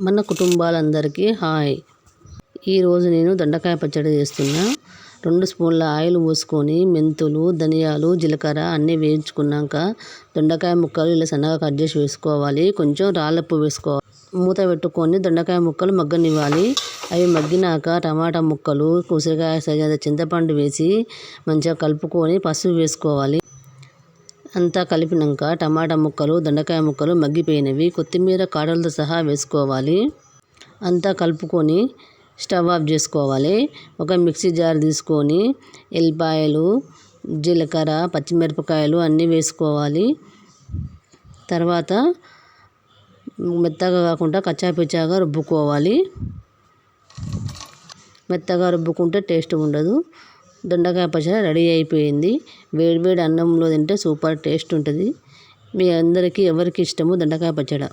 మన కుటుంబాలందరికీ హాయ్. ఈరోజు నేను దొండకాయ పచ్చడి చేస్తున్నా. 2 స్పూన్ల ఆయిల్ పోసుకొని మెంతులు, ధనియాలు, జీలకర్ర అన్నీ వేయించుకున్నాక దొండకాయ ముక్కలు ఇలా సన్నగా కట్ చేసి వేసుకోవాలి. కొంచెం రాళ్ళుప్పు వేసుకోవాలి. మూత పెట్టుకొని దొండకాయ ముక్కలు మగ్గనివ్వాలి. అవి మగ్గినాక టమాటా ముక్కలు, ఉసిరికాయ సరినంత చింతపండు వేసి మంచిగా కలుపుకొని పసుపు వేసుకోవాలి. అంతా కలిపినాక టమాటా ముక్కలు, దొండకాయ ముక్కలు మగ్గిపోయినవి కొత్తిమీర కాడలతో సహా వేసుకోవాలి. అంతా కలుపుకొని స్టవ్ ఆఫ్ చేసుకోవాలి. ఒక మిక్సీ జార్ తీసుకొని ఎల్లిపాయలు, జీలకర్ర, పచ్చిమిరపకాయలు అన్నీ వేసుకోవాలి. తర్వాత మెత్తగా కాకుండా కచ్చాపిచ్చాగా రుబ్బుకోవాలి. మెత్తగా రుబ్బుకుంటే టేస్ట్ ఉండదు. దొండకాయ పచ్చడి రెడీ అయిపోయింది. వేడివేడి అన్నంలో తింటే సూపర్ టేస్ట్ ఉంటుంది. మీ అందరికీ ఎవరికి ఇష్టమో దొండకాయ పచ్చడి.